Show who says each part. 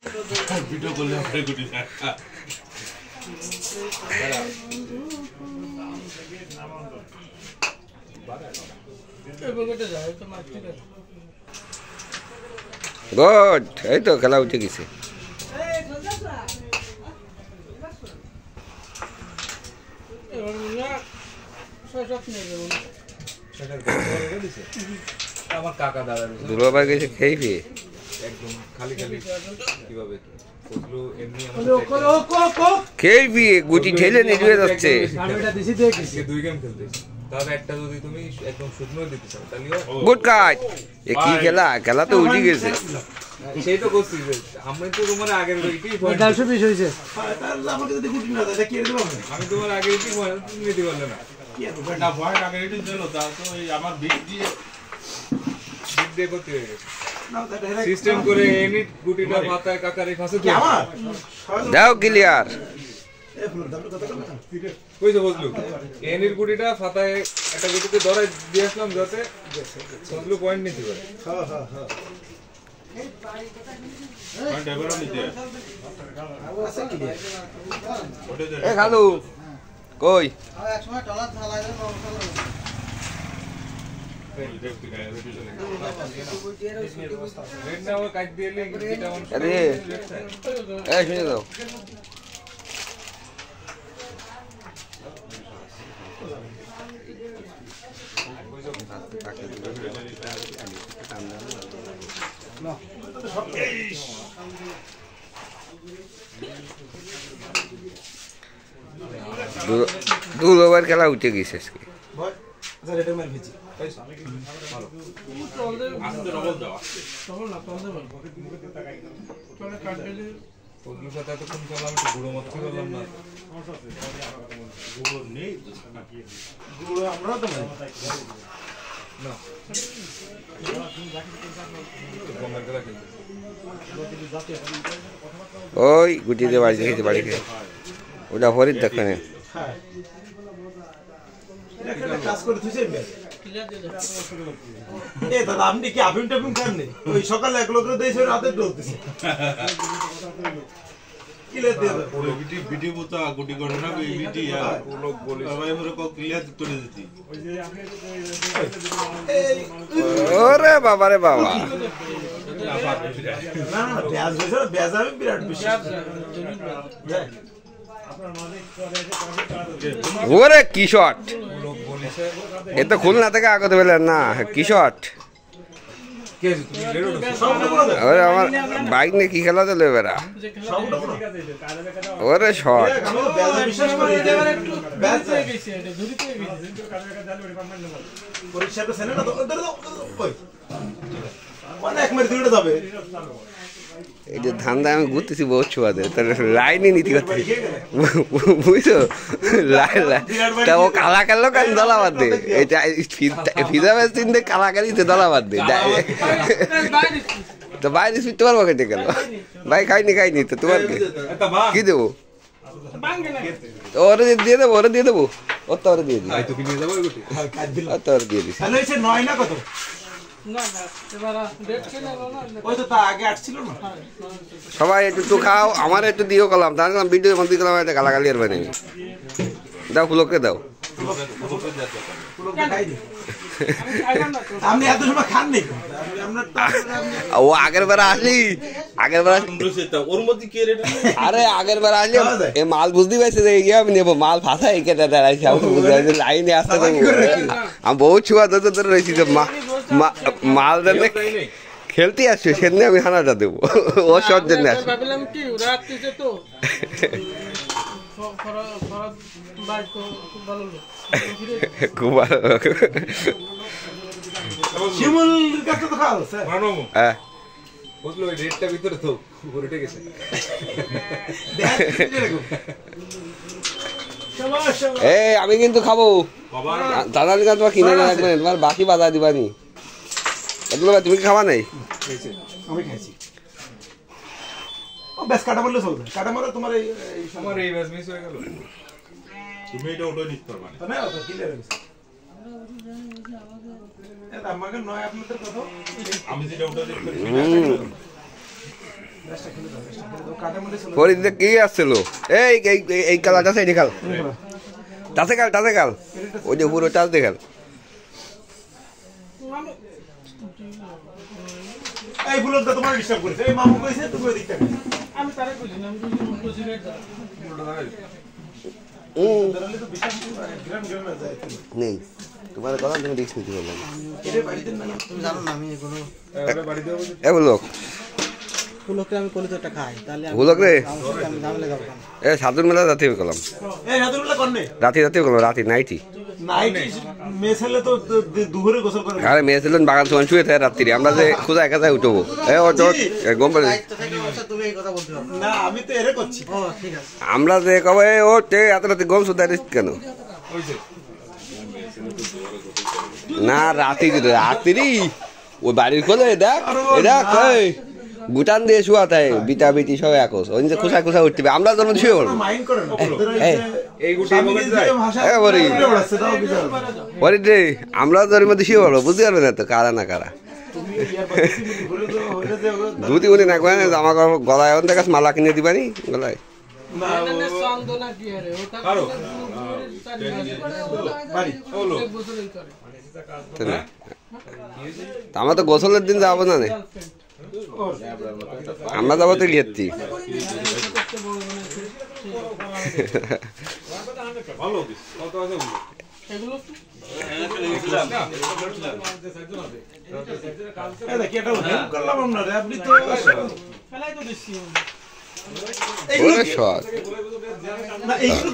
Speaker 1: video করলে আপনি গুটি না
Speaker 2: গুড এই তো খেলা উঠে গেছে
Speaker 3: আমার কাকা দাদা
Speaker 2: দুলাভাই গেছে খেয়ে ফিয়ে
Speaker 3: একদম খালি খালি কিভাবে ফজলু এমনি
Speaker 2: খেয়ে ফিয়ে গুটি ঠেলে নিয়ে যাচ্ছে
Speaker 3: দুই গেম খেলতে তাহলে একটা যদি তুমি একদম শুকনো দিতে চাও তাহলে
Speaker 2: গুড কাজ এ কি খেলা খেলা তো উঠে গেছে
Speaker 3: সেই তো করছি আমি তো তোমার আগের ওইটাই
Speaker 4: 420 হইছে
Speaker 1: তাহলে আমাকে যদি গুটি না দেয় কি এর দেব
Speaker 3: আমি তোমার আগের ওইটাই তুমি নিতে পারলে না
Speaker 1: কি এত না ভয় আগে এটি দিলো তা তো এই আমার বিট দিয়ে
Speaker 3: করতে হবে সিস্টেম করে এনিট গুটিটা পাতায় কাকারে ফাঁসে
Speaker 1: কি আমার
Speaker 2: দাও ক্লিয়ার
Speaker 1: এ ফুল দাম কত টাকা
Speaker 3: কইছো বুঝলু এনির গুটিটা পাতায় একটা গুটিতে ধরে দিয়ে আসলাম যাতে বুঝলু পয়েন্ট নিতে পারে
Speaker 1: হ্যাঁ হ্যাঁ হ্যাঁ পয়েন্ট এবারে নিতে আছে কি
Speaker 2: এ খালু কই
Speaker 4: এক সময় টলার ঢালাই দেন
Speaker 3: রেড না কাট দিলে গুটিটা অন
Speaker 2: আরে এ শুনে দাও দুলাভাইয়ের খেলা উঠে গেছে আজকে
Speaker 1: আচ্ছা রেটে মার ভেজি ভালো আসতে ডবল দাও
Speaker 4: তখন না তখন দেব তোরে কাট দিলে
Speaker 3: ফজলু কথা তো কোন করলাম একটু গুড়ো মত করলাম না
Speaker 1: গুলো নেই তো গুলো আমরা তো
Speaker 3: না গমের খেলা খেলতে
Speaker 2: ওই গুটি দিয়ে বাড়ি খেয়েছে বাড়ি খেয়ে ওটা ফরিদ দেখে নে
Speaker 1: হ্যাঁ এটা কাজ করে থুইছে মে
Speaker 4: ক্লিয়ার দিয়ে
Speaker 1: এ দাদা আপনি কি আফিম টাফিম খান নি ওই সকালে এক লোক দিয়েছে রাতে ডলতেছে ক্লিয়ার দিয়ে দাও ওই ভিডিও মতো গুটি করে না ওই ভিডিও লোক বলে সবাই মরে কো ক্লিয়ার করে দিতি
Speaker 2: ওরে বাবা রে বাবা
Speaker 1: না না ব্যাজ হইছে ব্যাজ আমি বিরাট বেশি
Speaker 2: ওরে কি শট
Speaker 3: লোক বলেছে
Speaker 2: এ তো খুলনা থেকে আগতে পেলেন না কি শট
Speaker 3: কে তুমি লেরো
Speaker 2: ওরে আমার বাইক নিয়ে কি খেলা চলে বেড়া ওরে শট
Speaker 1: আমি ব্যাজ বিশ্বাস করি ব্যাজ
Speaker 4: গেছে এটা ধরিতে গেছে
Speaker 1: পরীক্ষাটা সেনে না দাও ওই অনেক মেরে দিতে যাবে
Speaker 2: এই যে ধান্দা আমি ঘুরতেছি বহু ছোয়াদের তার লাইনই নীতি করতে বুঝছো তা ও কালা কালো কেন দলা বাদ দে এটা ফিজা ম্যাচ দিন কালা কালিতে দলা বাদ দে তো বাইরে ফিরতে পারবো কেটে গেল ভাই খাইনি তো তোমার কি দেবো ওরে দিয়ে দেবো ওর তো ওরে দিয়ে দিই
Speaker 3: তো কি নিয়ে যাবো ওই গুটি
Speaker 2: ওর তো ওরে দিয়ে দিস
Speaker 1: তাহলে এসে 9 না কত
Speaker 4: না না এবার ডেট ছিল না
Speaker 1: ওই তো তা আগে আসছিল না
Speaker 2: সবাই একটু খাও আমার একটু দিও কলাম তাহলে ভিডিওর মধ্যে গেলাম এটা গালাগালি আর বানাই দাও ফুলকে দাও
Speaker 1: পুরো দেখাই দি আপনি এত সময় খান নি আমরা
Speaker 2: ও আগের বার আসলি
Speaker 1: ওর মধ্যে কি রেট
Speaker 2: আরে আগের বার আসলি এ মাল বুঝতে পারছি যে ইয়ে আমি নেবো মাল ফাঁসা কেটে দাঁড়াইছি আমি বুঝতে পারছি লাইনে আসতে আমি বহু ছুয়া ধরে রয়েছি যে মাল দেনে খেলতে আসছো সেদিনে আমি হানাটা দেবো ও সব জন্য আসছে
Speaker 4: ভাবলাম কি রাত্রিতে তো
Speaker 2: খুব ভালো
Speaker 1: শিমুল কাছে তো খাও স্যার
Speaker 3: মানবো
Speaker 2: হ্যাঁ
Speaker 3: বুঝলো ওই রেটটা ভিতরে তো উপরে উঠে গেছে
Speaker 2: এই আমি কিন্তু খাবো দাদা তোমার কিনে রাখবে তোমার বাকি বাধা দিবানি এগুলো তুমি কি খাবা নাই
Speaker 1: আমি খাইছি ও বেশ কাটা বললে চলবে কাটা মারো তোমার এই
Speaker 3: আমার এই ব্যাচ মিস হয়ে গেল
Speaker 1: তুমি এটা ওটা নিতে পারবা না তো ক্লিয়ার হয়েছে এটা আমাকে নয় আপনাদের কথা আমি যেটা ওটা দেখতে
Speaker 2: ফরিদ কি আসছিল এই এই কালার আছে এটি খাল টাসে কাল ওই যে পুরো টাস দেখাল
Speaker 5: এই বুলক দা তোমার ডিস্টার্ব করেছে এই মামু কইছে তুমি ওই দিকটা
Speaker 4: আমি তারে কইছি না আমি উল্টো সিগারেট
Speaker 5: ধরলে তো বিশ্বাস গ্রাম না যায়
Speaker 2: নেই তোমার কথা তুমি রিস্ক নিতে পারবে না
Speaker 5: এটা বাড়িতে না
Speaker 6: তুমি জানো না আমি কোনো
Speaker 2: এ বলো
Speaker 6: ফুলকে আমি কলিতে একটা খাই তাহলে
Speaker 2: বুলক রে
Speaker 6: আমি ঝামেলা যাবো কেন
Speaker 2: এ সাধুর মেলা রাতে করলাম
Speaker 5: এই রাতুল্লাহ করনে
Speaker 2: রাতে করলাম রাতে নাইটি
Speaker 5: নাইট মেছেলে তো দুপুরে গোসল করে
Speaker 2: আরে মেয়ে ছিলেন বাগান সমান শুয়ে থাকে রাত্রি আমরা যে খোঁজা একা যায় উঠবো এ ও গম পালি
Speaker 6: দায়িত্ব থেকে অবশ্য তুমি এই কথা বলতে পারো
Speaker 5: না আমি তো এরে করছি
Speaker 6: ও ঠিক আছে
Speaker 2: আমরা যে কবে ও এত রাতে গম শুধু কেন না রাত্রি ওই বাড়ির খোলে দেখ গুটান দিয়ে শুয়া থাকে বিটা বিটি সব একস ওই যে খোসা খোসা উঠতে আমরা যখন শুয়ে পড়বো
Speaker 5: মাইন্ড করেন
Speaker 3: এই গুটি মনে যায়
Speaker 2: ফরিদ রে আমরা তোর মধ্যে শুয়ে পড়বো বুঝতে পারবে না তো কারা না কারা ধুতি উনি না করে জামা কাপড় গলায় ওদের কাছে মালা কিনে দিবানি গলায় আমরা তো গোসলের দিন যাবো না আমরা যাবো তো লিখছি
Speaker 3: ভালো কত আছে
Speaker 4: এগুলো
Speaker 5: দেখি এটা হেল্প করলাম আমরা রে আপনি তো
Speaker 4: ফেলাই তো দিচ্ছি
Speaker 2: ওরে শট
Speaker 5: না এইগুলো